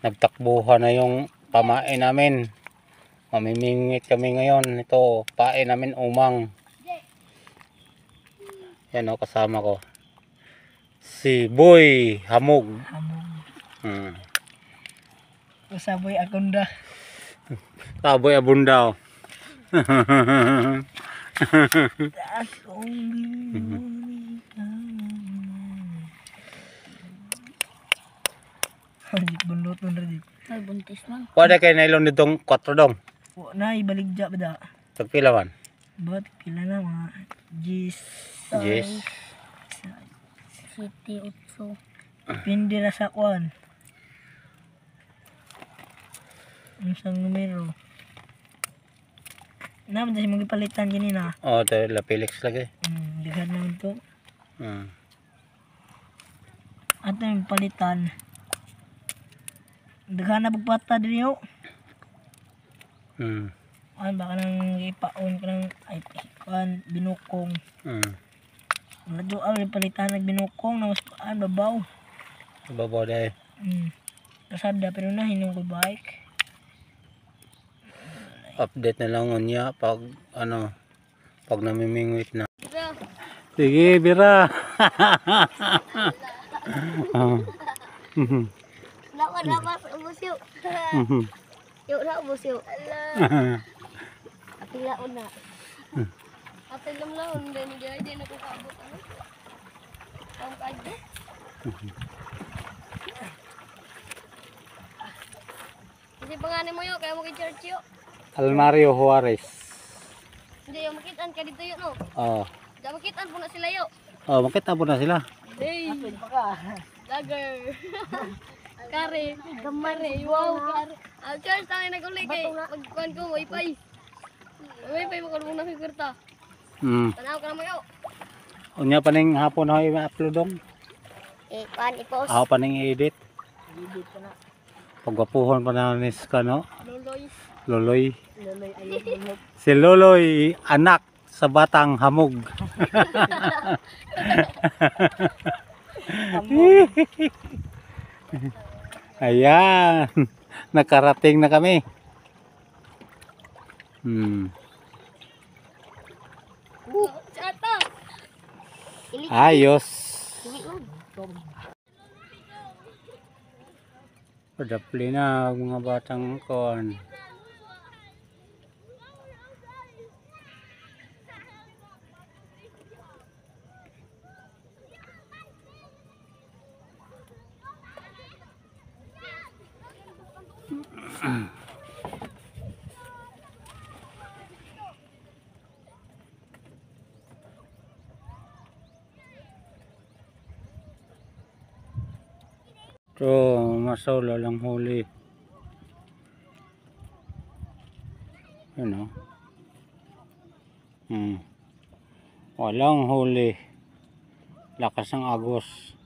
Nagtakbuhan na yung pamain namin. Mamimingit kami ngayon. Ito, pain namin umang. Yan o, kasama ko. Si Boy Hamog. Saboy Agunda. Saboy Abunda o. Bunot mo na rin. Ay, buntis man. Wala kayo nailon nitong 4 dong. Na, ibaligja ba da? Tagpila man? Ba't pila na mga G's. Yes. City, Utso. Pindi na sa kwan. Ang isang numero. Naman siya magpalitan ganina. Oh, ito la Felix lagi. Ligad naman to. Hmm. At yung palitan. Daghan na pagpata din yun. An baka nang ipaon ka ng ay kan binukong. Medyo ang palitan ng binukong na mas paan babaw. Babaw dahil. Kasada pero na hinong ko bike. Update na lang niya pag ano pag namimingwit na. Sige, Bira. Lawas ubos yuk. Yuk na ubos yuk. Api laon na. Api laon dan jadi nak kabut ano. Ang kaje. Kasi pangani mo yuk kaya mo kay church yuk. Almario Juarez. Hindi yung makitaan ka dito yuk no. Oh. Da makitaan po na sila yuk. Oh, makita po na sila. Hey. Lager. Kare, gamare, wow, kare. Church tayo naguli kay magkuhan ko wifi. Wifi mo kadung na figurta. Tanaw ka na mo yo. Unya paning hapon ho i-upload dong. Pan i-post. Ako paning i-edit. Edit ko na. Pagwapuhon pa na nis ka no. Loloy. Loloy. Laloy ayun bunot. Si Loloy anak sa batang hamog. Ayan. Nakarating na kami. Chata. Ayos. Padapli na mga batang kon. Ito, masolo lang huli. Yun o. Walang huli. Lakas ng agos.